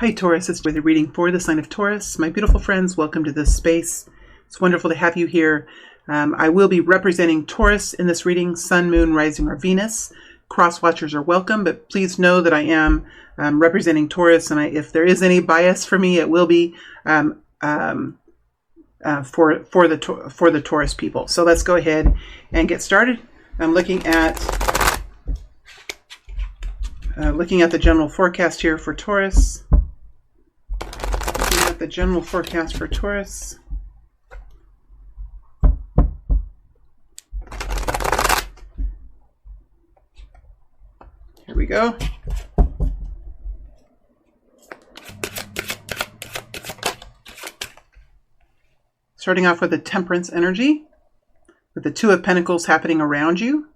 Hi Taurus, it's with a reading for the sign of Taurus. My beautiful friends, welcome to this space. It's wonderful to have you here. I will be representing Taurus in this reading, Sun, Moon, Rising, or Venus. Cross-watchers are welcome, but please know that I am representing Taurus, and if there is any bias for me, it will be for the Taurus people. So let's go ahead and get started. I'm looking at the general forecast here for Taurus. Looking at the general forecast for Taurus. Here we go. Starting off with the Temperance energy, with the Two of Pentacles happening around you.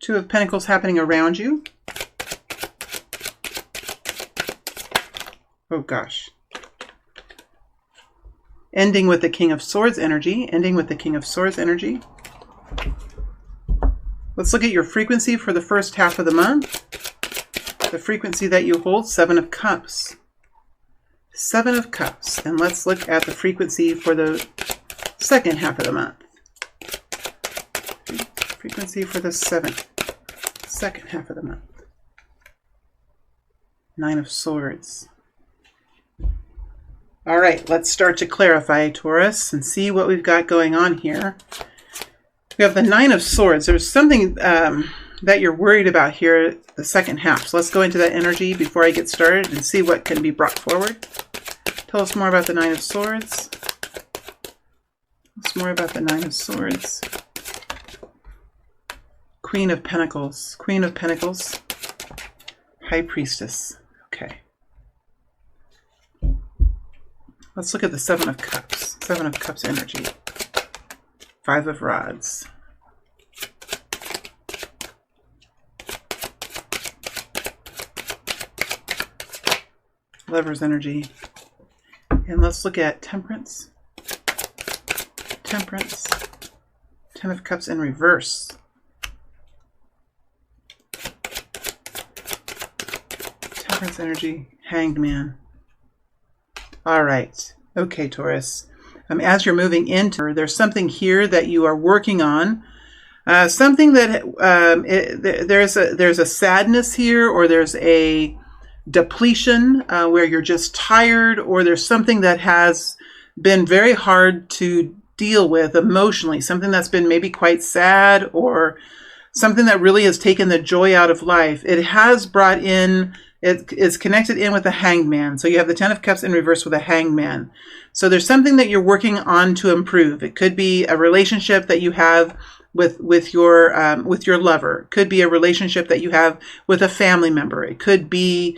Two of Pentacles happening around you. Oh gosh. Ending with the King of Swords energy. Ending with the King of Swords energy. Let's look at your frequency for the first half of the month. The frequency that you hold, Seven of Cups. Seven of Cups. And let's look at the frequency for the second half of the month. Frequency for the second half of the month. Nine of Swords. All right, let's start to clarify, Taurus, and see what we've got going on here. We have the Nine of Swords. There's something that you're worried about here the second half. So let's go into that energy before I get started and see what can be brought forward. Tell us more about the Nine of Swords. Tell us more about the Nine of Swords. Queen of Pentacles. Queen of Pentacles. High Priestess. Okay. Let's look at the Seven of Cups. Seven of Cups energy. Five of Rods. Lover's energy. And let's look at Temperance. Temperance. Ten of Cups in reverse. Temperance energy. Hanged Man. All right. Okay, Taurus. As you're moving into, there's something here that you are working on. Something that there's a sadness here, or there's a depletion where you're just tired, or there's something that has been very hard to deal with emotionally. Something that's been maybe quite sad, or something that really has taken the joy out of life. It has brought in. It is connected in with the Hanged Man. So you have the Ten of Cups in reverse with a Hanged Man. So there's something that you're working on to improve. It could be a relationship that you have with your lover. It could be a relationship that you have with a family member. It could be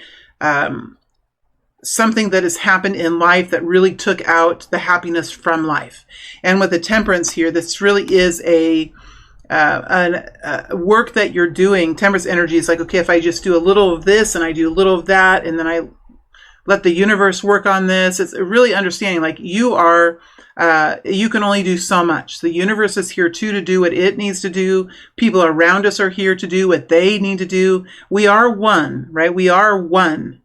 something that has happened in life that really took out the happiness from life. And with the Temperance here, this really is a work that you're doing. Temperance energy is like, okay, if I just do a little of this and I do a little of that, and then I let the universe work on this. It's really understanding like you can only do so much. The universe is here too to do what it needs to do. People around us are here to do what they need to do. We are one, right? We are one.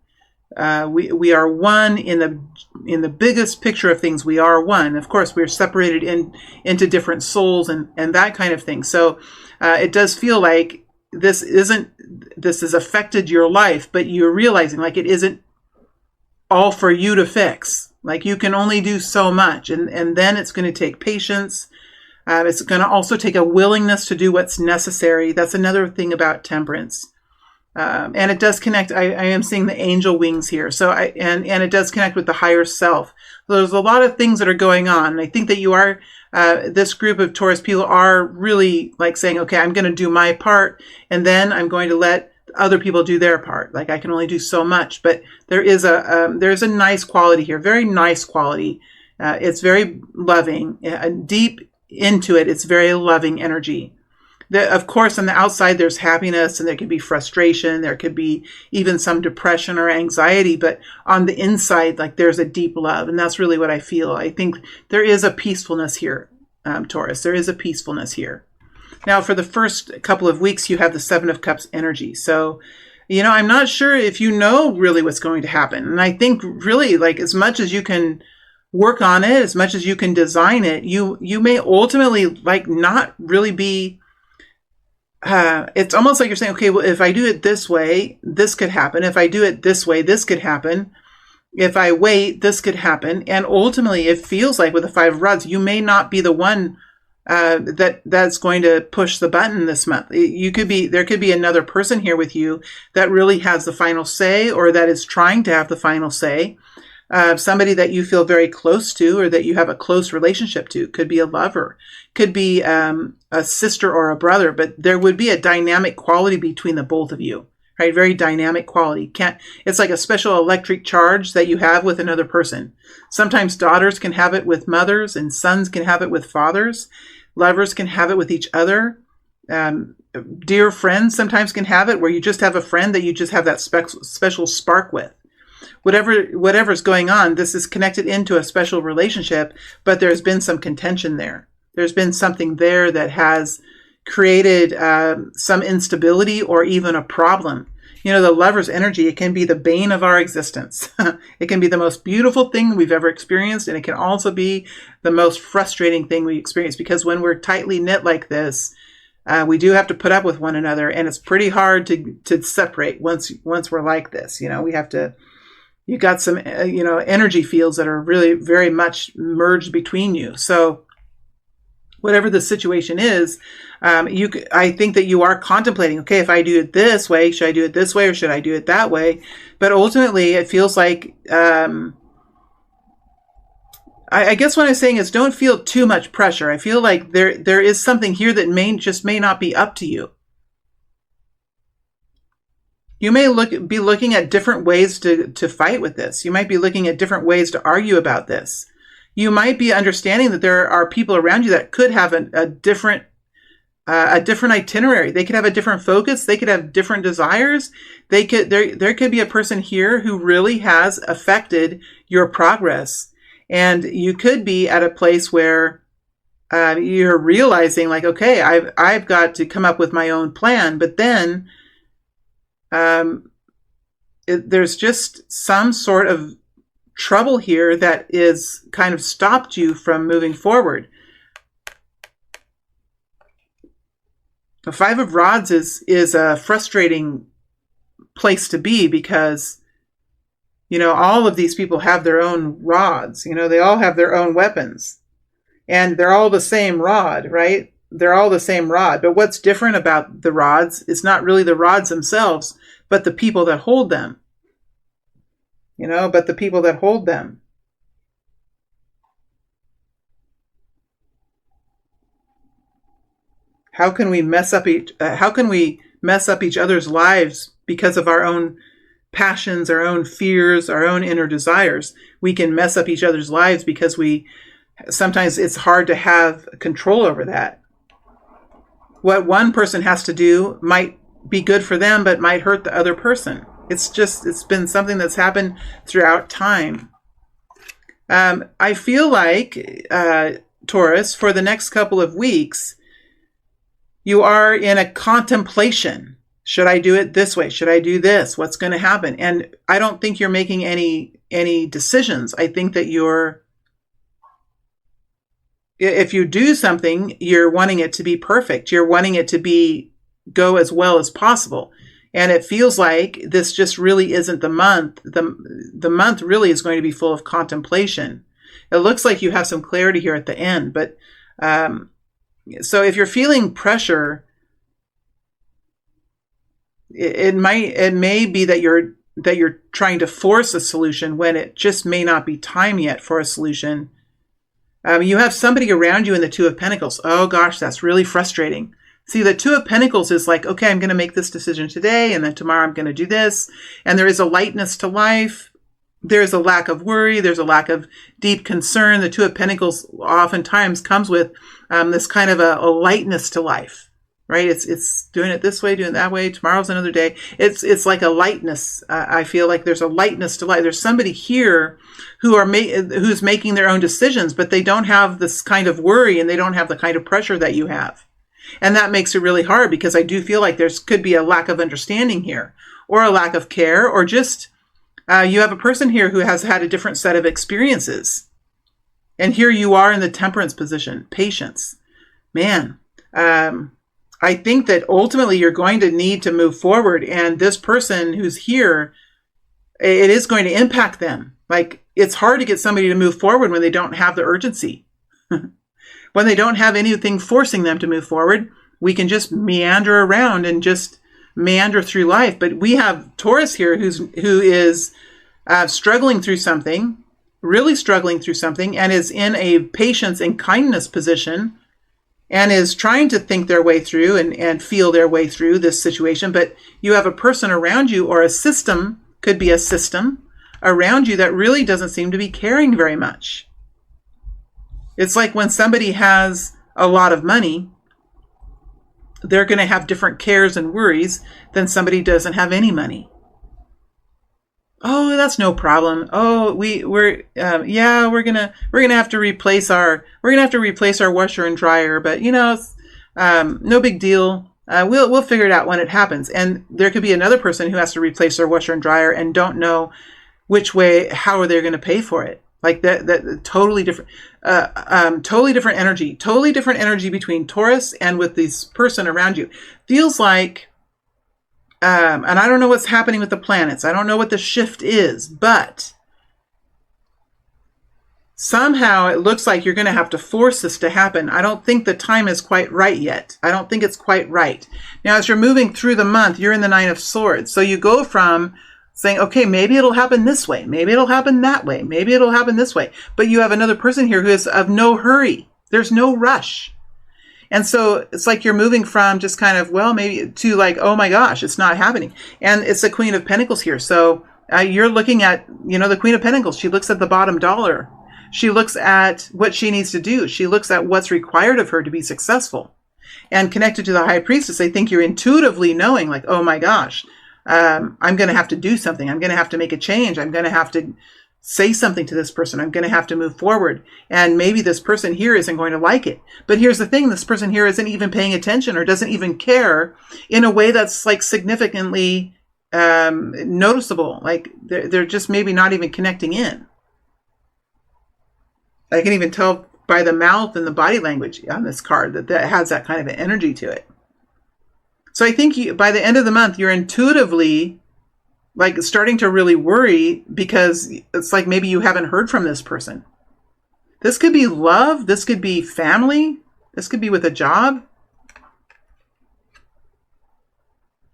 We are one in the biggest picture of things. We are one. Of course, we're separated into different souls and that kind of thing. So it does feel like this has affected your life, but you're realizing like it isn't all for you to fix. Like you can only do so much, and then it's going to take patience. It's going to also take a willingness to do what's necessary. That's another thing about Temperance. And it does connect. I am seeing the angel wings here. So and it does connect with the higher self. So there's a lot of things that are going on. And I think that you are, this group of Taurus people are really like saying, okay, I'm going to do my part, and then I'm going to let other people do their part. Like I can only do so much, but there's a nice quality here. Very nice quality. It's very loving, deep into it. It's very loving energy. Of course, on the outside, there's happiness and there could be frustration. There could be even some depression or anxiety. But on the inside, like there's a deep love. And that's really what I feel. I think there is a peacefulness here, Taurus. There is a peacefulness here. Now, for the first couple of weeks, you have the Seven of Cups energy. So I'm not sure if you know really what's going to happen. And I think really, like, as much as you can work on it, as much as you can design it, you may ultimately, like, not really be, it's almost like you're saying, okay, well, if I do it this way, this could happen. If I do it this way, this could happen. If I wait, this could happen. And ultimately, it feels like with the Five of Rods, you may not be the one that's going to push the button this month. There could be another person here with you that really has the final say, or that is trying to have the final say. Somebody that you feel very close to, or that you have a close relationship to. Could be a lover, could be a sister or a brother, but there would be a dynamic quality between the both of you, right? Very dynamic quality. It's like a special electric charge that you have with another person. Sometimes daughters can have it with mothers, and sons can have it with fathers. Lovers can have it with each other. Dear friends sometimes can have it, where you just have a friend that you just have that special spark with. Whatever's going on, this is connected into a special relationship, but there's been some contention there. There's been something there that has created some instability or even a problem. The lover's energy, it can be the bane of our existence. It can be the most beautiful thing we've ever experienced, and it can also be the most frustrating thing we experience, because when we're tightly knit like this, we do have to put up with one another, and it's pretty hard to separate once we're like this. You got some, energy fields that are really very much merged between you. So whatever the situation is, I think that you are contemplating, okay, if I do it this way, should I do it this way, or should I do it that way? But ultimately, it feels like, I guess what I'm saying is, don't feel too much pressure. I feel like there is something here that may not be up to you. You may be looking at different ways to fight with this. You might be looking at different ways to argue about this. You might be understanding that there are people around you that could have a different itinerary. They could have a different focus. They could have different desires. There could be a person here who really has affected your progress. And you could be at a place where you're realizing, like, okay, I've got to come up with my own plan. But then there's just some sort of trouble here that is kind of stopped you from moving forward. The Five of Rods is a frustrating place to be, because all of these people have their own rods. They all have their own weapons, and they're all the same rod, right? They're all the same rod. But what's different about the rods is not really the rods themselves, but the people that hold them. But the people that hold them. How can we mess up each other's lives because of our own passions, our own fears, our own inner desires? We can mess up each other's lives because sometimes it's hard to have control over that. What one person has to do might be good for them, but might hurt the other person. It's been something that's happened throughout time. I feel like, Taurus, for the next couple of weeks, you are in a contemplation. Should I do it this way? Should I do this? What's going to happen? And I don't think you're making any decisions. I think that if you do something, you're wanting it to be perfect. You're wanting it to go as well as possible. And it feels like this just really isn't the month. The month really is going to be full of contemplation. It looks like you have some clarity here at the end, but so if you're feeling pressure, it may be that you're trying to force a solution when it just may not be time yet for a solution. You have somebody around you in the Two of Pentacles. Oh gosh, that's really frustrating. See, the Two of Pentacles is like, okay, I'm going to make this decision today, and then tomorrow I'm going to do this. And there is a lightness to life. There's a lack of worry. There's a lack of deep concern. The Two of Pentacles oftentimes comes with this kind of a lightness to life, right? It's doing it this way, doing it that way. Tomorrow's another day. It's like a lightness. I feel like there's a lightness to life. There's somebody here who's making their own decisions, but they don't have this kind of worry, and they don't have the kind of pressure that you have. And that makes it really hard, because I do feel like could be a lack of understanding here. or a lack of care, or just you have a person here who has had a different set of experiences. And here you are in the temperance position, patience. Man, I think that ultimately you're going to need to move forward. And this person who's here, it is going to impact them. Like, it's hard to get somebody to move forward when they don't have the urgency. When they don't have anything forcing them to move forward, we can just meander around and just meander through life. But we have Taurus here who is struggling through something, really struggling through something, and is in a patience and kindness position, and is trying to think their way through and feel their way through this situation. But you have a person around you, or a system, could be a system around you, that really doesn't seem to be caring very much. It's like when somebody has a lot of money, they're going to have different cares and worries than somebody who doesn't have any money. Oh, that's no problem. Oh, we're gonna have to replace our washer and dryer, but no big deal. We'll figure it out when it happens. And there could be another person who has to replace their washer and dryer and don't know how are they going to pay for it. Like that totally different energy between Taurus and with this person around you. Feels like, and I don't know what's happening with the planets. I don't know what the shift is, but somehow it looks like you're going to have to force this to happen. I don't think the time is quite right yet. I don't think it's quite right. Now, as you're moving through the month, you're in the Nine of Swords. So you go from saying, okay, maybe it'll happen this way. Maybe it'll happen that way. Maybe it'll happen this way. But you have another person here who is of no hurry. There's no rush. And so it's like you're moving from just kind of, well, maybe, to like, oh my gosh, it's not happening. And it's the Queen of Pentacles here. So you're looking at, the Queen of Pentacles. She looks at the bottom dollar. She looks at what she needs to do. She looks at what's required of her to be successful. And connected to the High Priestess, I think you're intuitively knowing, like, oh my gosh, I'm going to have to do something. I'm going to have to make a change. I'm going to have to say something to this person. I'm going to have to move forward. And maybe this person here isn't going to like it. But here's the thing. This person here isn't even paying attention or doesn't even care in a way that's like significantly noticeable. Like they're just maybe not even connecting in. I can even tell by the mouth and the body language on this card that has that kind of an energy to it. So I think by the end of the month, you're intuitively like starting to really worry because it's like maybe you haven't heard from this person. This could be love. This could be family. This could be with a job.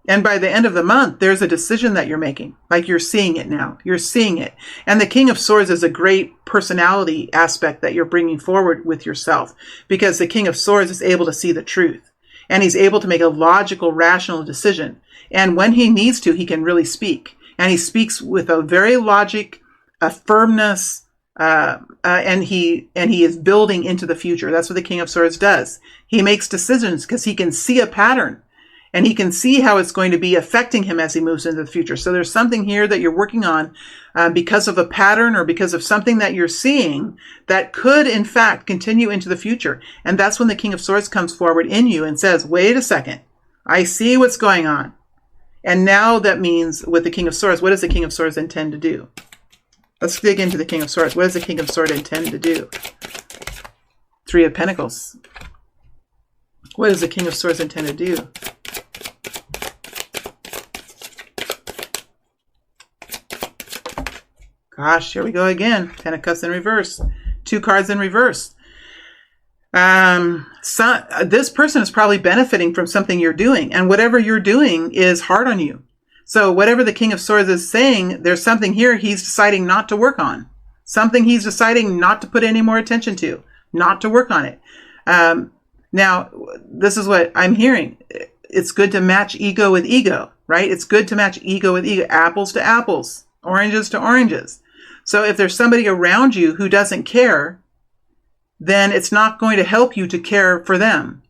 And by the end of the month, there's a decision that you're making. Like you're seeing it now. You're seeing it. And the King of Swords is a great personality aspect that you're bringing forward with yourself, because the King of Swords is able to see the truth. And he's able to make a logical, rational decision. And when he needs to, he can really speak. And he speaks with a very logic, a firmness, and he is building into the future. That's what the King of Swords does. He makes decisions because he can see a pattern. And he can see how it's going to be affecting him as he moves into the future. So there's something here that you're working on because of a pattern or because of something that you're seeing that could, in fact, continue into the future. And that's when the King of Swords comes forward in you and says, wait a second, I see what's going on. And now that means with the King of Swords, what does the King of Swords intend to do? Let's dig into the King of Swords. What does the King of Swords intend to do? Three of Pentacles. What does the King of Swords intend to do? Gosh, here we go again. Ten of Cups in reverse. Two cards in reverse. This person is probably benefiting from something you're doing. And whatever you're doing is hard on you. So whatever the King of Swords is saying, there's something here he's deciding not to work on. Something he's deciding not to put any more attention to. Not to work on it. Now, this is what I'm hearing. It's good to match ego with ego, right? It's good to match ego with ego. Apples to apples. Oranges to oranges. So if there's somebody around you who doesn't care, then it's not going to help you to care for them.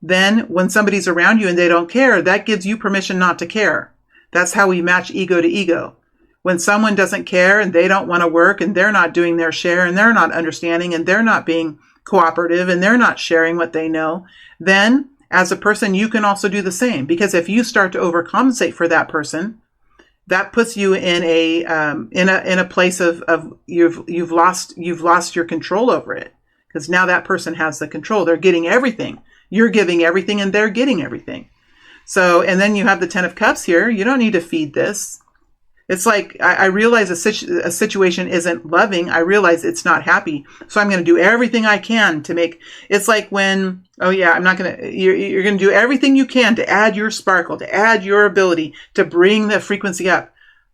Then when somebody's around you and they don't care, that gives you permission not to care. That's how we match ego to ego. When someone doesn't care and they don't want to work and they're not doing their share and they're not understanding and they're not being cooperative and they're not sharing what they know, then as a person, you can also do the same. Because if you start to overcompensate for that person, that puts you in a place of you've lost your control over it, because now that person has the control. They're getting everything. You're giving everything, and they're getting everything. So, and then you have the Ten of Cups here. You don't need to feed this. It's like, I realize a situation isn't loving. I realize it's not happy. So I'm going to do everything I can to make, it's like when, oh yeah, you're going to do everything you can to add your sparkle, to add your ability to bring the frequency up.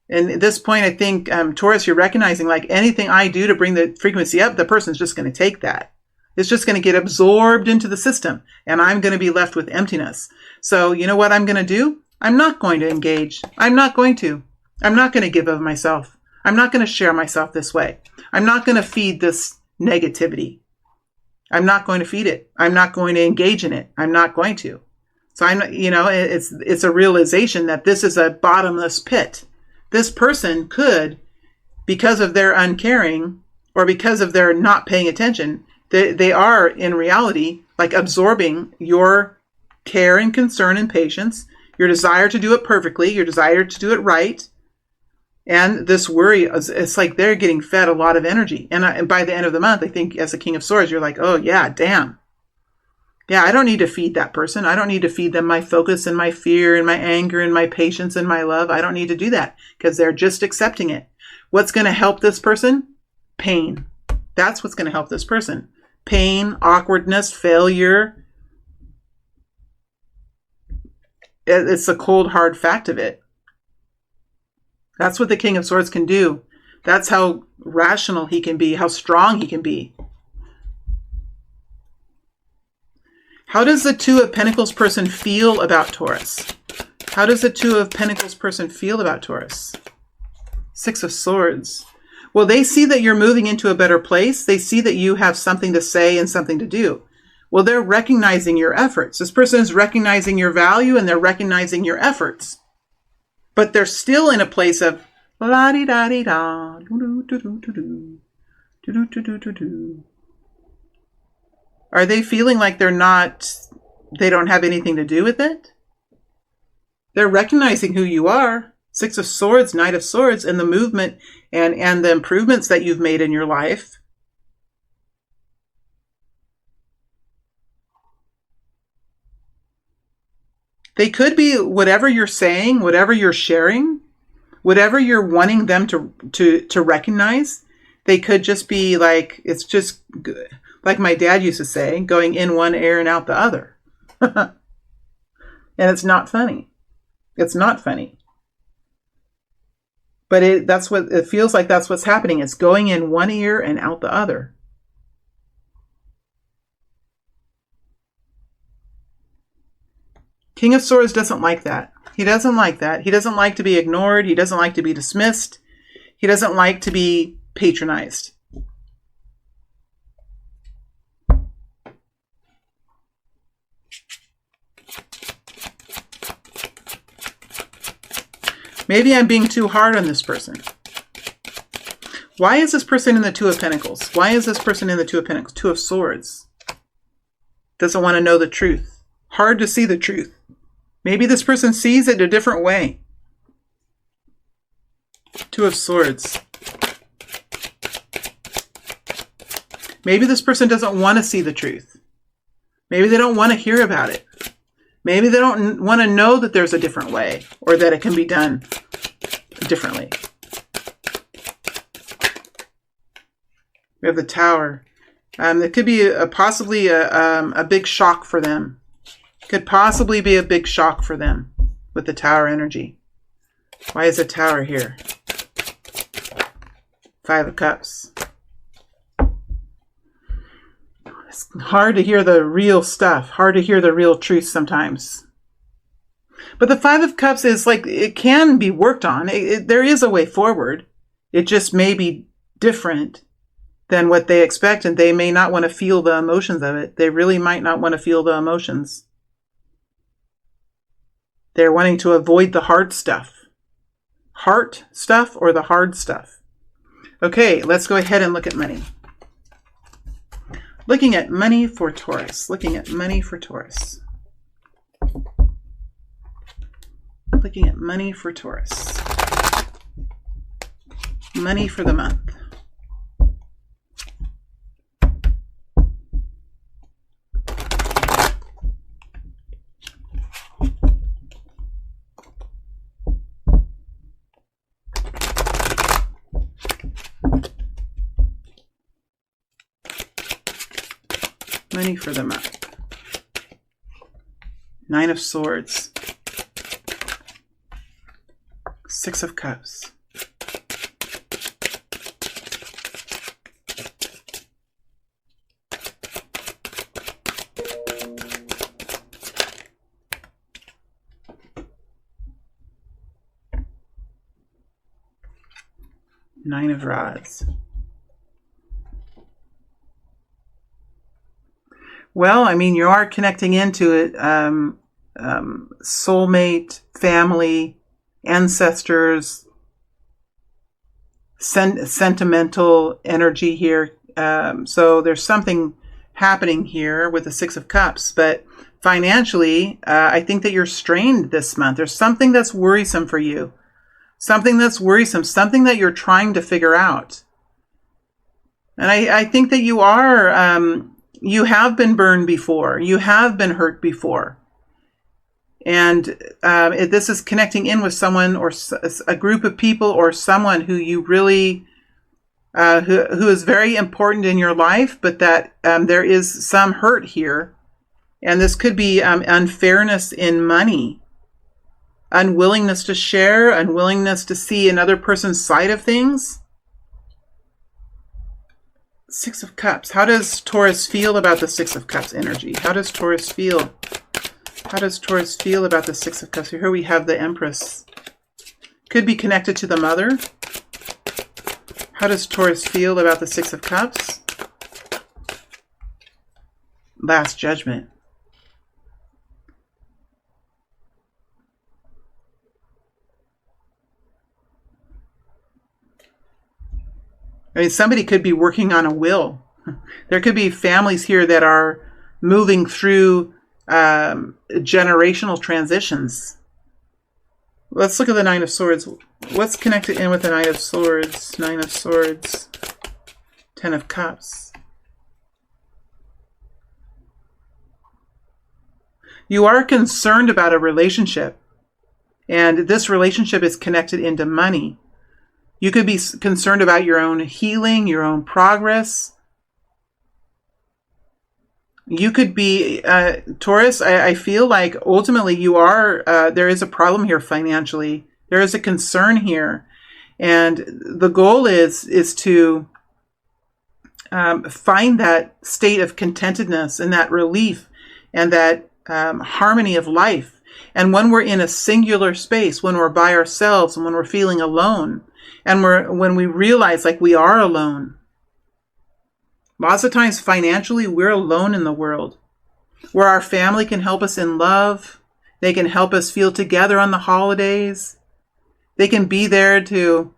And at this point, I think, Taurus, you're recognizing, like, anything I do to bring the frequency up, the person's just going to take that. It's just going to get absorbed into the system, and I'm going to be left with emptiness. So you know what I'm going to do? I'm not going to engage. I'm not going to give of myself. I'm not going to share myself this way. I'm not going to feed this negativity. I'm not going to feed it. I'm not going to engage in it. I'm not going to. So it's a realization that this is a bottomless pit. This person could, because of their uncaring or because of their not paying attention, they are in reality like absorbing your care and concern and patience, your desire to do it perfectly, your desire to do it right. And this worry, it's like they're getting fed a lot of energy. And by the end of the month, I think as a King of Swords, you're like, oh yeah, damn. Yeah, I don't need to feed that person. I don't need to feed them my focus and my fear and my anger and my patience and my love. I don't need to do that because they're just accepting it. What's going to help this person? Pain. That's what's going to help this person. Pain, awkwardness, failure. It's the cold, hard fact of it. That's what the King of Swords can do. That's how rational he can be, how strong he can be. How does the Two of Pentacles person feel about Taurus? How does the Two of Pentacles person feel about Taurus? Six of Swords. Well, they see that you're moving into a better place. They see that you have something to say and something to do. Well, they're recognizing your efforts. This person is recognizing your value and they're recognizing your efforts. But they're still in a place of la-di-da-di-da, do-do-do-do-do-do, do-do-do-do-do-do. Are they feeling like they don't have anything to do with it? They're recognizing who you are. Six of Swords, Knight of Swords, and the movement and the improvements that you've made in your life. They could be whatever you're saying, whatever you're sharing, whatever you're wanting them to recognize. They could just be like, it's just good. Like my dad used to say, going in one ear and out the other. And it's not funny. It's not funny. But that's what it feels like. That's what's happening. It's going in one ear and out the other. King of Swords doesn't like that. He doesn't like that. He doesn't like to be ignored. He doesn't like to be dismissed. He doesn't like to be patronized. Maybe I'm being too hard on this person. Why is this person in the Two of Pentacles? Why is this person in the Two of Pentacles? Two of Swords. Doesn't want to know the truth. Hard to see the truth. Maybe this person sees it a different way. Two of Swords. Maybe this person doesn't want to see the truth. Maybe they don't want to hear about it. Maybe they don't want to know that there's a different way or that it can be done differently. We have the Tower. It could be possibly a big shock for them. Could possibly be a big shock for them with the Tower energy. Why is the Tower here? Five of Cups. It's hard to hear the real stuff. Hard to hear the real truth sometimes. But the Five of Cups is like, it can be worked on. There is a way forward. It just may be different than what they expect, and they may not want to feel the emotions of it. They really might not want to feel the emotions. They're wanting to avoid the hard stuff. Heart stuff or the hard stuff. Okay, let's go ahead and look at money. Looking at money for Taurus. Looking at money for Taurus. Looking at money for Taurus. Money for the month. Money for the month. Nine of Swords. Six of Cups. Nine of Rods. Well, I mean, you are connecting into it, soulmate, family, ancestors, sentimental energy here. So there's something happening here with the Six of Cups. But financially, I think that you're strained this month. There's something that's worrisome for you. Something that's worrisome. Something that you're trying to figure out. And I think that you are... you have been burned before. You have been hurt before. And this is connecting in with someone or a group of people or someone who you really, who is very important in your life, but that there is some hurt here. And this could be unfairness in money, unwillingness to share, unwillingness to see another person's side of things. Six of Cups. How does Taurus feel about the Six of Cups energy? How does Taurus feel? How does Taurus feel about the Six of Cups? Here we have the Empress. Could be connected to the mother. How does Taurus feel about the Six of Cups? Last Judgment. I mean, somebody could be working on a will. There could be families here that are moving through generational transitions. Let's look at the Nine of Swords. What's connected in with the Nine of Swords? Nine of Swords. Ten of Cups. You are concerned about a relationship. And this relationship is connected into money. You could be concerned about your own healing, your own progress. You could be, Taurus, I feel like ultimately you are, there is a problem here financially. There is a concern here. And the goal is to find that state of contentedness and that relief and that harmony of life. And when we're in a singular space, when we're by ourselves and when we're feeling alone, and when we realize like we are alone. Lots of times financially, we're alone in the world. Where our family can help us in love. They can help us feel together on the holidays. They can be there to,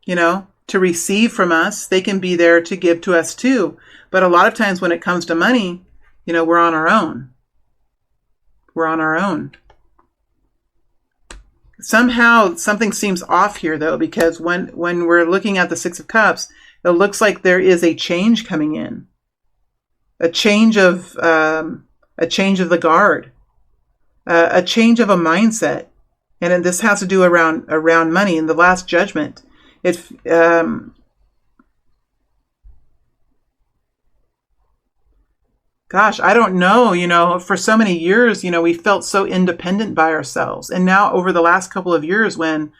to receive from us. They can be there to give to us too. But a lot of times when it comes to money, we're on our own. We're on our own. Somehow something seems off here though, because when we're looking at the Six of Cups, it looks like there is a change coming in, a change of the guard, a change of a mindset, and this has to do around money. In the Last Judgment, gosh, I don't know, for so many years, we felt so independent by ourselves. And now over the last couple of years when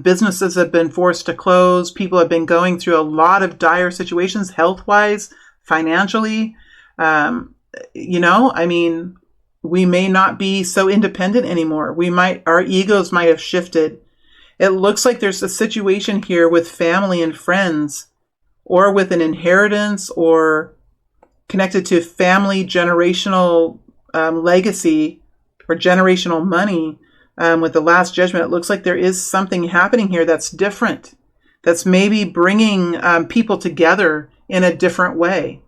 businesses have been forced to close, people have been going through a lot of dire situations, health-wise, financially, we may not be so independent anymore. Our egos might have shifted. It looks like there's a situation here with family and friends or with an inheritance or connected to family generational legacy or generational money. With the Last Judgment, it looks like there is something happening here that's different, that's maybe bringing people together in a different way.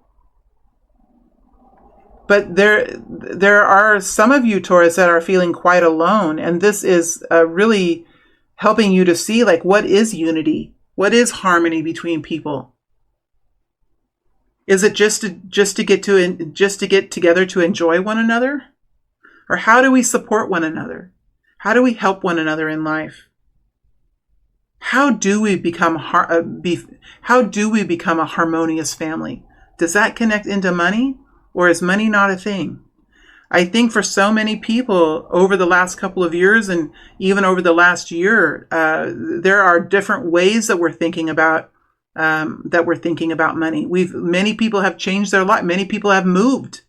But there are some of you, Taurus, that are feeling quite alone, and this is really helping you to see, like, what is unity? What is harmony between people? Is it just to get together to enjoy one another? Or how do we support one another? How do we help one another in life? How do we become a harmonious family? Does that connect into money, or is money not a thing? I think for so many people over the last couple of years, and even over the last year, there are different ways that we're thinking about money. Many people have changed their life. Many people have moved.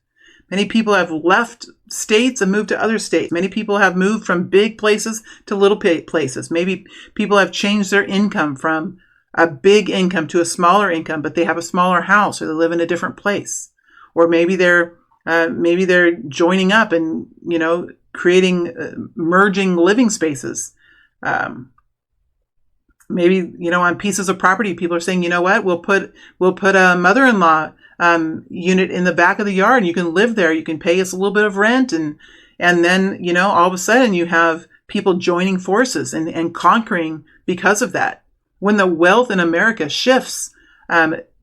Many people have left states and moved to other states. Many people have moved from big places to little places. Maybe people have changed their income from a big income to a smaller income, but they have a smaller house, or they live in a different place. Or maybe they're joining up and, creating merging living spaces. Maybe, on pieces of property, people are saying, you know what, we'll put a mother-in-law unit in the back of the yard, and you can live there. You can pay us a little bit of rent, and then, all of a sudden you have people joining forces and conquering because of that. When the wealth in America shifts,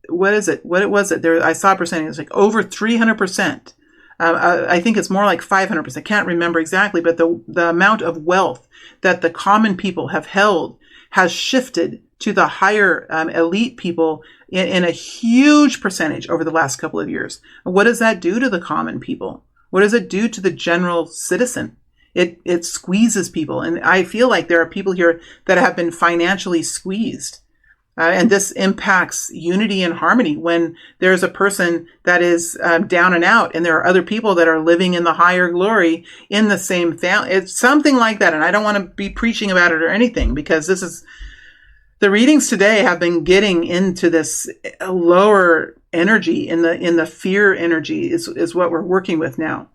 what is it? What was it? I saw a percentage. It's like over 300%. I think it's more like 500%. Can't remember exactly, but the amount of wealth that the common people have held has shifted to the higher elite people in a huge percentage over the last couple of years. What does that do to the common people? What does it do to the general citizen? It squeezes people. And I feel like there are people here that have been financially squeezed. And this impacts unity and harmony when there's a person that is down and out, and there are other people that are living in the higher glory in the same family. It's something like that. And I don't want to be preaching about it or anything, because the readings today have been getting into this lower energy in the fear energy is what we're working with now.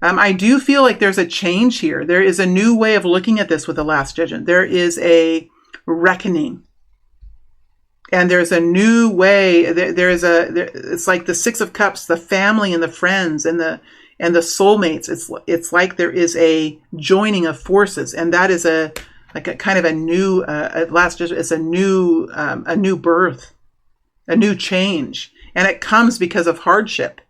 I do feel like there's a change here. There is a new way of looking at this with the Last Judgment. There is a reckoning. And there's a new way. It's like the Six of Cups, the family and the friends and the soulmates. It's like there is a joining of forces, and that is a kind of a new Last Judgment. It's a new birth, a new change, and it comes because of hardship.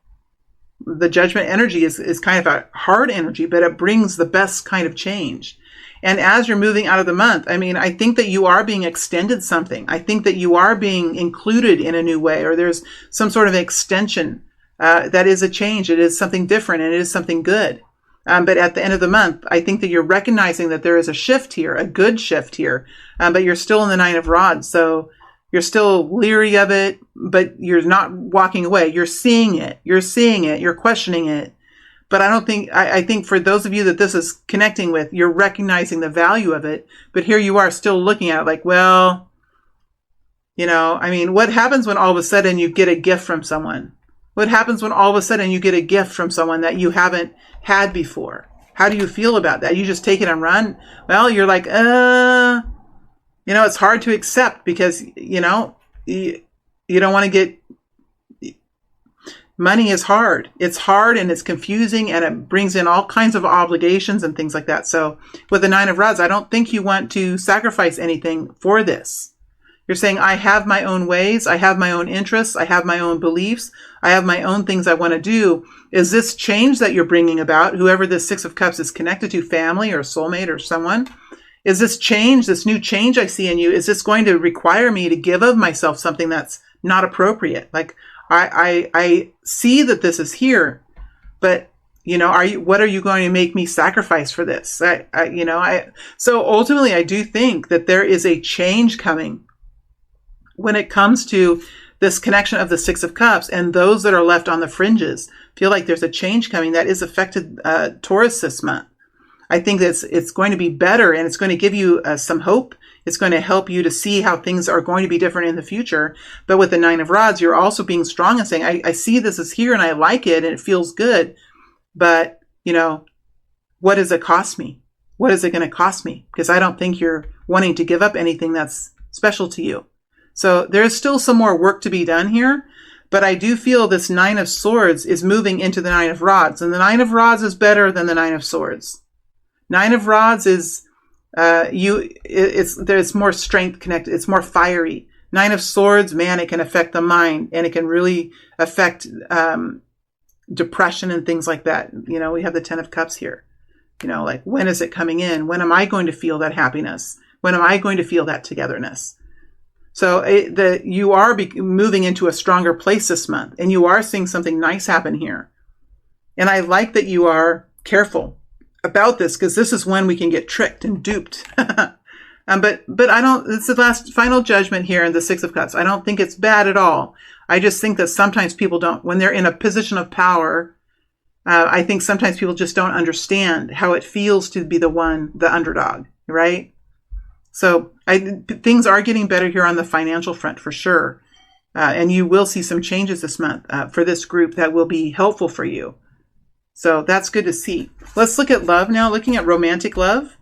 The Judgment energy is kind of a hard energy, but it brings the best kind of change. And as you're moving out of the month, I think that you are being extended something. I think that you are being included in a new way, or there's some sort of extension that is a change. It is something different, and it is something good. But at the end of the month, I think that you're recognizing that there is a shift here, a good shift here, but you're still in the Nine of Rods. So you're still leery of it, but you're not walking away. You're seeing it. You're questioning it. But I think for those of you that this is connecting with, you're recognizing the value of it. But here you are still looking at it like, well, what happens when all of a sudden you get a gift from someone? What happens when all of a sudden you get a gift from someone that you haven't had before? How do you feel about that? You just take it and run? Well, you're like, it's hard to accept because, you don't want to get... Money is hard. It's hard and it's confusing, and it brings in all kinds of obligations and things like that. So with the Nine of Rods, I don't think you want to sacrifice anything for this. You're saying, I have my own ways. I have my own interests. I have my own beliefs. I have my own things I want to do. Is this change that you're bringing about, whoever this Six of Cups is connected to, family or soulmate or someone, is this change, this new change I see in you, is this going to require me to give of myself something that's not appropriate? Like, I see that this is here, but what are you going to make me sacrifice for this? So ultimately I do think that there is a change coming when it comes to this connection of the Six of Cups, and those that are left on the fringes feel like there's a change coming that is affected Taurus this month. I think that it's going to be better, and it's going to give you some hope. It's going to help you to see how things are going to be different in the future. But with the Nine of Rods, you're also being strong and saying, I see this is here and I like it and it feels good. But, what does it cost me? What is it going to cost me? Because I don't think you're wanting to give up anything that's special to you. So there's still some more work to be done here. But I do feel this Nine of Swords is moving into the Nine of Rods. And the Nine of Rods is better than the Nine of Swords. Nine of Rods is There's more strength connected. It's more fiery. Nine of Swords, man, it can affect the mind, and it can really affect depression and things like that. You know, we have the Ten of Cups here. You know, like, when is it coming in? When am I going to feel that happiness? When am I going to feel that togetherness? So you are moving into a stronger place this month, and you are seeing something nice happen here. And I like that you are careful about this, because this is when we can get tricked and duped. But I don't, it's the last final judgment here in the Six of Cups. I don't think it's bad at all. I just think that sometimes people don't, when they're in a position of power, I think sometimes people just don't understand how it feels to be the underdog, right? So things are getting better here on the financial front for sure. And you will see some changes this month for this group that will be helpful for you. So that's good to see. Let's look at love now, looking at romantic love.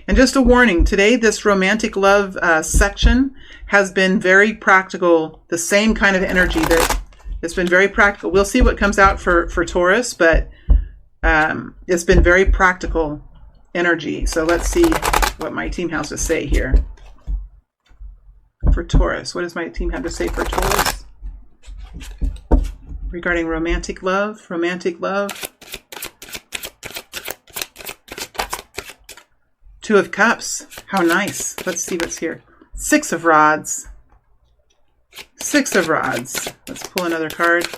And just a warning, today this romantic love section has been very practical, the same kind of energy that it's been very practical. We'll see what comes out for Taurus, but it's been very practical energy. So let's see what my team has to say here for Taurus. What does my team have to say for Taurus regarding romantic love? Romantic love. Two of Cups. How nice. Let's see what's here. Six of Rods. Six of Rods. Let's pull another card.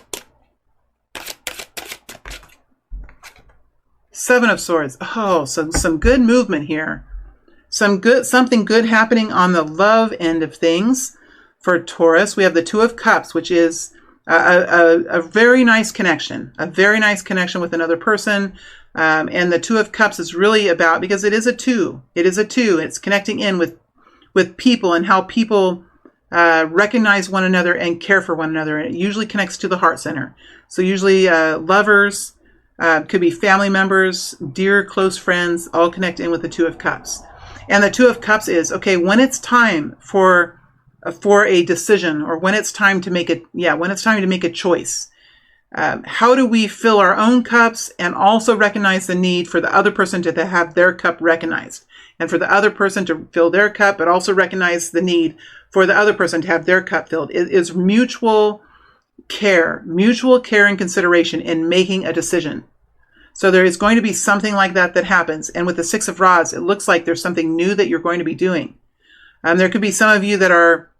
Seven of Swords. Oh, so some good movement here. Something good happening on the love end of things for Taurus. We have the Two of Cups, which is a very nice connection. A very nice connection with another person. And the Two of Cups is really about, because it is a two. It is a two. It's connecting in with people and how people recognize one another and care for one another. And it usually connects to the heart center. So usually lovers, could be family members, dear close friends, all connect in with the Two of Cups. And the Two of Cups is, okay, when it's time for a decision, or when it's time to make a choice. How do we fill our own cups and also recognize the need for the other person to have their cup recognized, and for the other person to fill their cup, but also recognize the need for the other person to have their cup filled? It is mutual care and consideration in making a decision. So there is going to be something like that happens. And with the Six of Rods, it looks like there's something new that you're going to be doing. There could be some of you that are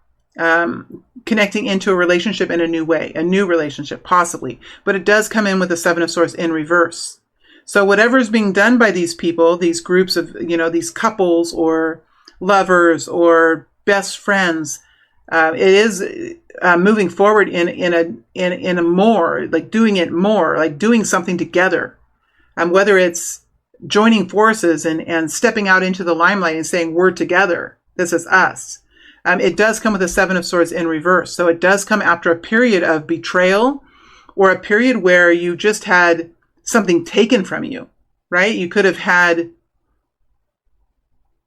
connecting into a relationship in a new way, a new relationship, possibly. But it does come in with the Seven of Swords in reverse. So whatever is being done by these people, these groups of, these couples or lovers or best friends, it is moving forward in a more, like doing it more, like doing something together. Whether it's joining forces and stepping out into the limelight and saying, we're together, this is us. It does come with the Seven of Swords in reverse. So it does come after a period of betrayal, or a period where you just had something taken from you, right? You could have had,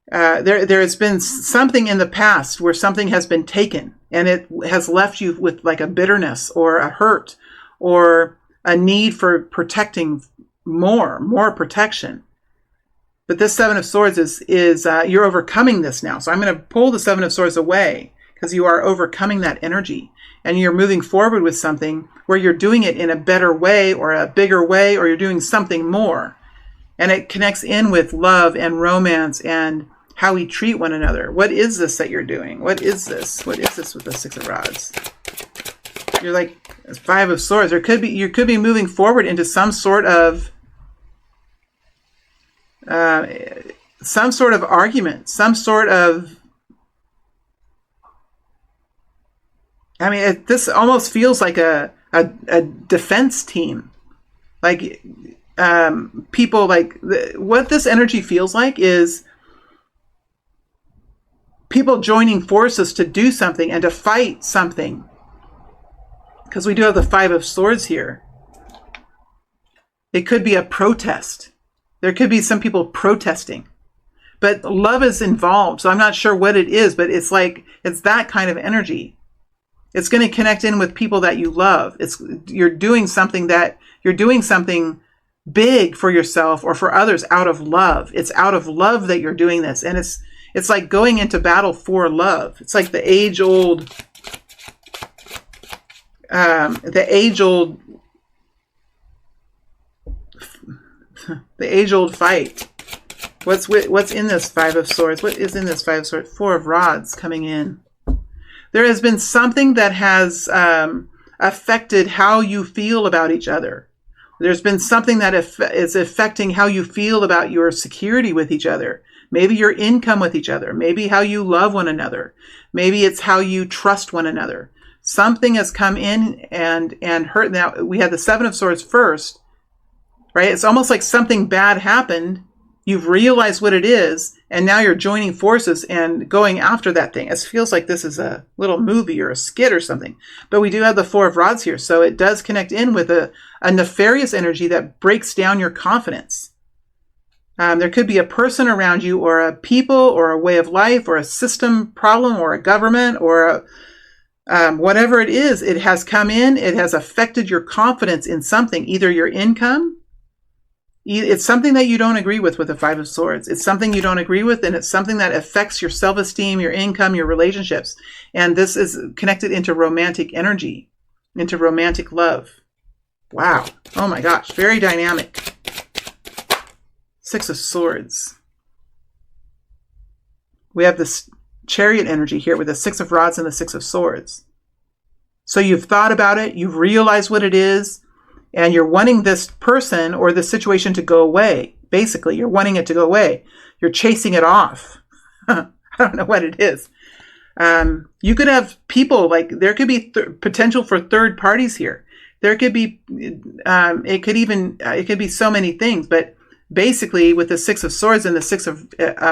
there has been something in the past where something has been taken, and it has left you with like a bitterness or a hurt or a need for protecting more protection. But this Seven of Swords is you're overcoming this now. So I'm going to pull the Seven of Swords away, because you are overcoming that energy, and you're moving forward with something where you're doing it in a better way or a bigger way, or you're doing something more. And it connects in with love and romance and how we treat one another. What is this that you're doing? What is this? What is this with the Six of Rods? You're like Five of Swords. You could be moving forward into some sort of argument, some sort of. This almost feels like a defense team, like people like what this energy feels like is people joining forces to do something and to fight something. Because we do have the Five of Swords here. It could be a protest. There could be some people protesting. But love is involved, so I'm not sure what it is, but it's that kind of energy. It's going to connect in with people that you love. You're doing something big for yourself or for others out of love. It's out of love that you're doing this. And it's like going into battle for love. It's like the age-old fight. What's in this Five of Swords? What is in this Five of Swords? Four of Rods coming in. There has been something that has affected how you feel about each other. There's been something that is affecting how you feel about your security with each other. Maybe your income with each other. Maybe how you love one another. Maybe it's how you trust one another. Something has come in and hurt. Now, we had the Seven of Swords first, right? It's almost like something bad happened. You've realized what it is, and now you're joining forces and going after that thing. It feels like this is a little movie or a skit or something. But we do have the Four of Rods here, so it does connect in with a nefarious energy that breaks down your confidence. There could be a person around you, or a people, or a way of life, or a system problem, or a government, or whatever it is. It has come in. It has affected your confidence in something, either your income. It's something that you don't agree with the Five of Swords. It's something you don't agree with, and it's something that affects your self-esteem, your income, your relationships. And this is connected into romantic energy, into romantic love. Wow. Oh my gosh. Very dynamic. Six of Swords. We have this Chariot energy here with the Six of Rods and the Six of Swords. So you've thought about it. You've realized what it is. And you're wanting this person or the situation to go away. Basically, you're wanting it to go away. You're chasing it off. I don't know what it is. You could have people, like, there could be potential for third parties here. There could be, it could be so many things. But basically, with the Six of Swords and the Six of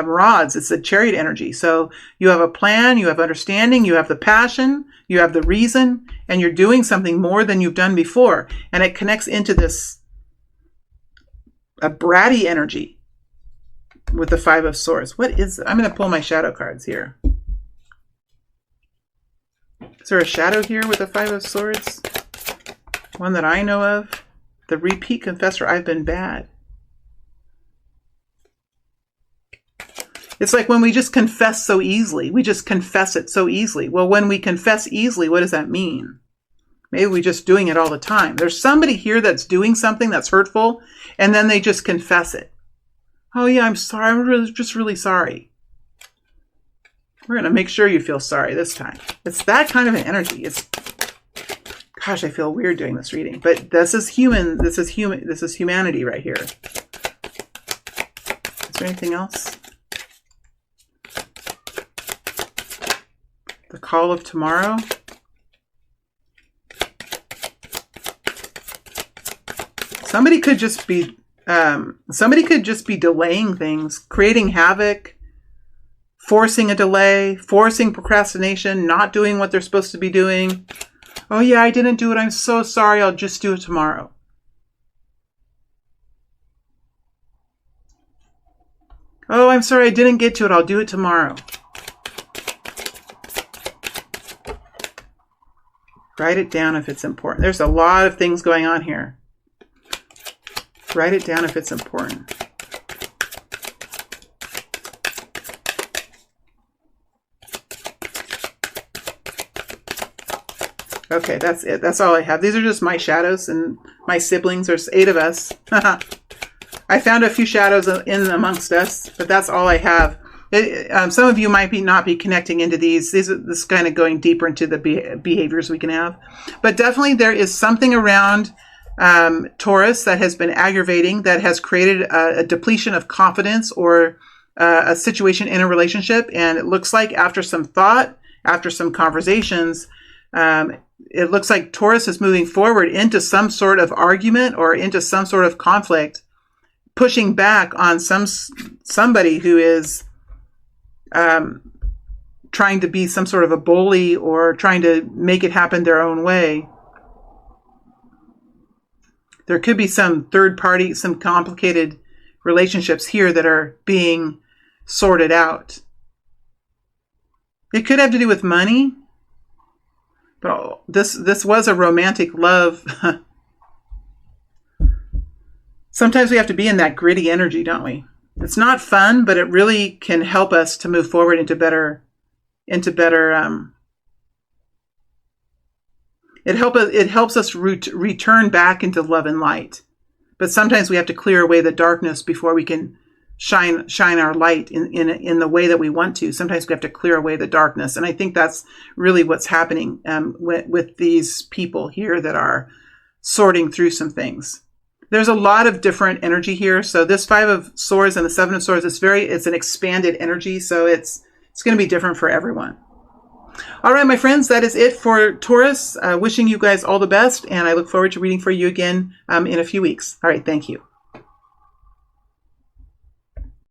Rods, it's a Chariot energy. So you have a plan, you have understanding, you have the passion, you have the reason, and you're doing something more than you've done before. And it connects into this a bratty energy with the Five of Swords. What is, I'm going to pull my shadow cards here. Is there a shadow here with the Five of Swords? One that I know of. The repeat confessor, I've been bad. It's like when we just confess so easily. We just confess it so easily. Well, when we confess easily, what does that mean? Maybe we're just doing it all the time. There's somebody here that's doing something that's hurtful, and then they just confess it. Oh yeah, I'm sorry. I'm just really sorry. We're going to make sure you feel sorry this time. It's that kind of an energy. Gosh, I feel weird doing this reading, but this is human. This is humanity right here. Is there anything else? The Call of Tomorrow. Somebody could just be delaying things, creating havoc, forcing a delay, forcing procrastination, not doing what they're supposed to be doing. Oh yeah, I didn't do it. I'm so sorry. I'll just do it tomorrow. Oh, I'm sorry. I didn't get to it. I'll do it tomorrow. Write it down if it's important. There's a lot of things going on here. Write it down if it's important. Okay, that's it. That's all I have. These are just my shadows and my siblings. There's 8 of us. I found a few shadows in amongst us, but that's all I have. Some of you might not be connecting into these. This is kind of going deeper into the behaviors we can have. But definitely there is something around Taurus that has been aggravating, that has created a depletion of confidence or a situation in a relationship. And it looks like after some thought, after some conversations, it looks like Taurus is moving forward into some sort of argument or into some sort of conflict, pushing back on somebody who is trying to be some sort of a bully or trying to make it happen their own way. There could be some third party, some complicated relationships here that are being sorted out. It could have to do with money, but this was a romantic love Sometimes we have to be in that gritty energy, don't we? It's not fun, but it really can help us to move forward into better. It helps us return back into love and light. But sometimes we have to clear away the darkness before we can shine our light in the way that we want to. Sometimes we have to clear away the darkness, and I think that's really what's happening with these people here that are sorting through some things. There's a lot of different energy here. So this Five of Swords and the Seven of Swords, it's an expanded energy. So it's going to be different for everyone. All right, my friends, that is it for Taurus. Wishing you guys all the best, and I look forward to reading for you again in a few weeks. All right, thank you.